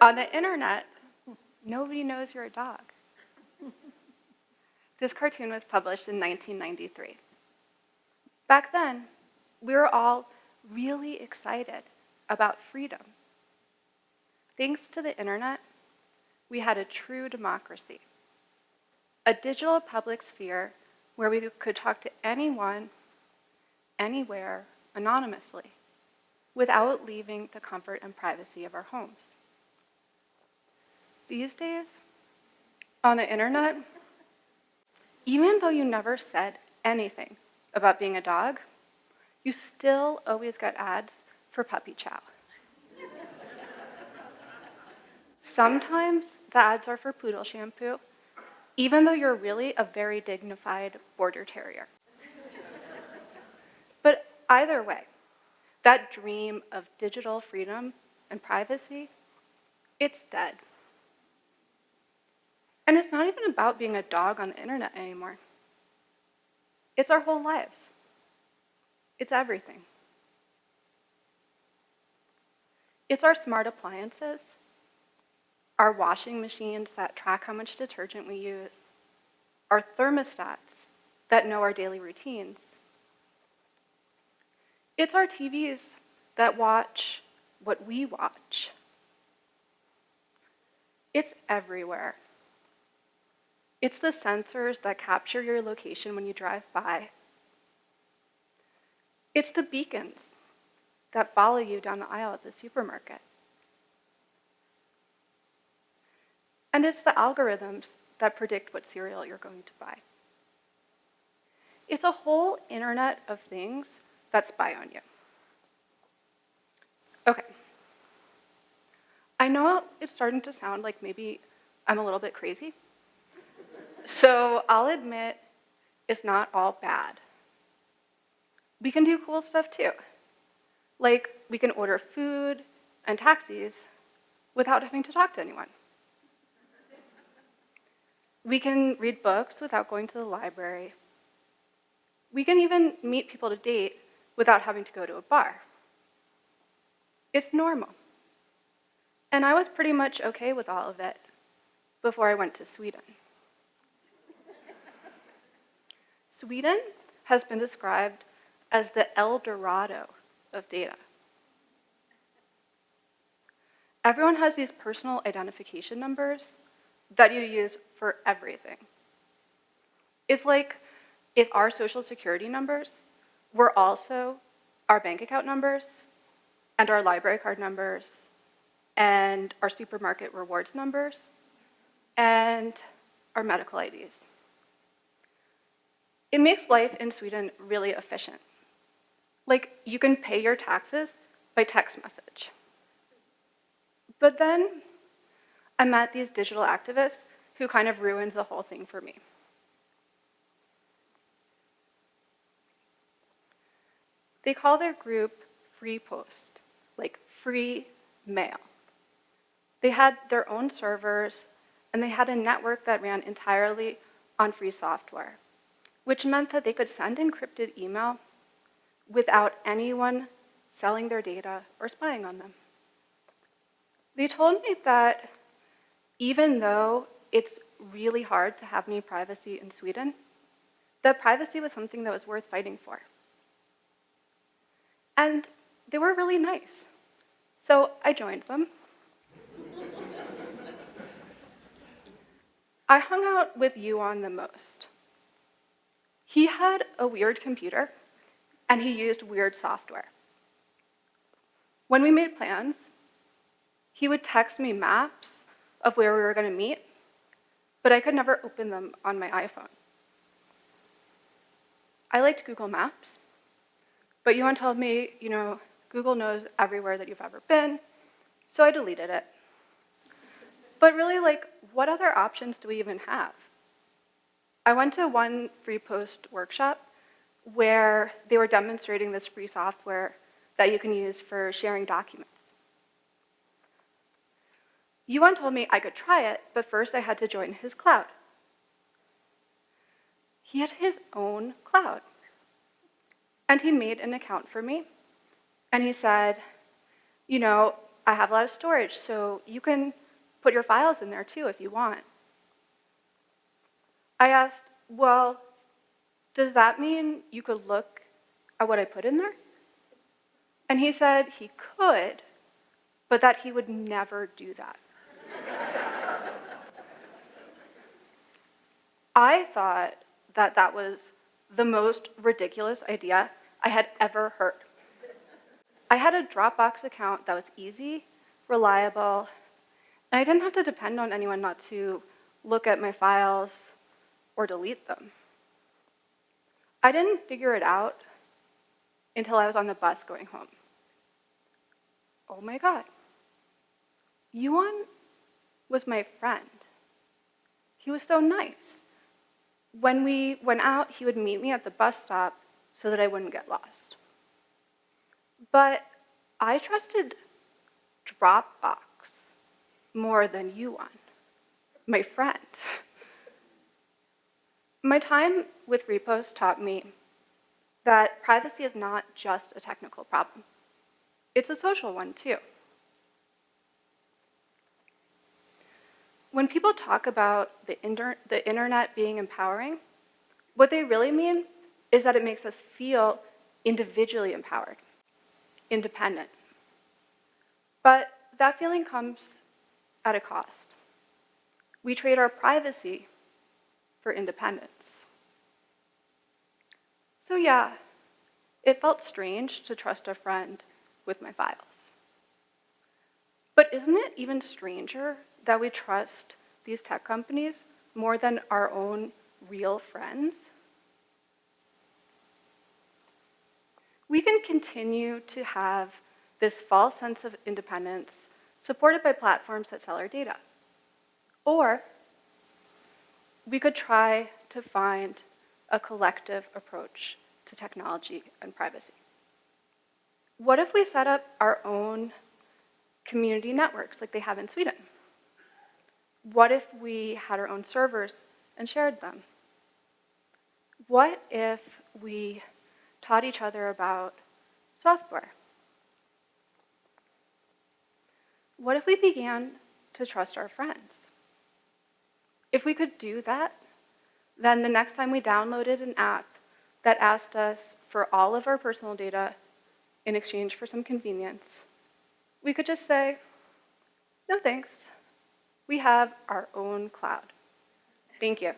On the internet, nobody knows you're a dog. This cartoon was published in 1993. Back then, we were all really excited about freedom. Thanks to the internet, we had a true democracy, a digital public sphere where we could talk to anyone, anywhere, anonymously, without leaving the comfort and privacy of our homes. These days, on the internet, even though you never said anything about being a dog, you still always get ads for puppy chow. Sometimes the ads are for poodle shampoo, even though you're really a very dignified border terrier. But either way, that dream of digital freedom and privacy, it's dead. And it's not even about being a dog on the internet anymore. It's our whole lives. It's everything. It's our smart appliances, our washing machines that track how much detergent we use, our thermostats that know our daily routines. It's our TVs that watch what we watch. It's everywhere. It's the sensors that capture your location when you drive by. It's the beacons that follow you down the aisle at the supermarket. And it's the algorithms that predict what cereal you're going to buy. It's a whole internet of things that spy on you. Okay. I know it's starting to sound like maybe I'm a little bit crazy. So I'll admit it's not all bad. We can do cool stuff too. Like we can order food and taxis without having to talk to anyone. We can read books without going to the library. We can even meet people to date without having to go to a bar. It's normal. And I was pretty much okay with all of it before I went to Sweden. Sweden has been described as the El Dorado of data. Everyone has these personal identification numbers that you use for everything. It's like if our social security numbers were also our bank account numbers and our library card numbers and our supermarket rewards numbers and our medical IDs. It makes life in Sweden really efficient. Like, you can pay your taxes by text message. But then I met these digital activists who kind of ruined the whole thing for me. They call their group Free Post, like free mail. They had their own servers, and they had a network that ran entirely on free software, which meant that they could send encrypted email without anyone selling their data or spying on them. They told me that even though it's really hard to have any privacy in Sweden, that privacy was something that was worth fighting for. And they were really nice. So I joined them. I hung out with Yuan the most. He had a weird computer, and he used weird software. When we made plans, he would text me maps of where we were going to meet, but I could never open them on my iPhone. I liked Google Maps, but Yuan told me, Google knows everywhere that you've ever been, so I deleted it. But really, what other options do we even have? I went to one free post workshop where they were demonstrating this free software that you can use for sharing documents. Yuan told me I could try it, but first I had to join his cloud. He had his own cloud. And he made an account for me. And he said, I have a lot of storage, so you can put your files in there too if you want. I asked, well, does that mean you could look at what I put in there? And he said he could, but that he would never do that. I thought that that was the most ridiculous idea I had ever heard. I had a Dropbox account that was easy, reliable, and I didn't have to depend on anyone not to look at my files or delete them. I didn't figure it out until I was on the bus going home. Oh my God. Yuan was my friend. He was so nice. When we went out, he would meet me at the bus stop so that I wouldn't get lost. But I trusted Dropbox more than Yuan, my friend. My time with repos taught me that privacy is not just a technical problem. It's a social one too. When people talk about the internet being empowering, what they really mean is that it makes us feel individually empowered, independent. But that feeling comes at a cost. We trade our privacy for independence. So yeah, it felt strange to trust a friend with my files. But isn't it even stranger that we trust these tech companies more than our own real friends? We can continue to have this false sense of independence supported by platforms that sell our data. Or we could try to find a collective approach to technology and privacy. What if we set up our own community networks like they have in Sweden? What if we had our own servers and shared them? What if we taught each other about software? What if we began to trust our friends? If we could do that, then the next time we downloaded an app that asked us for all of our personal data in exchange for some convenience, we could just say, no thanks. We have our own cloud. Thank you.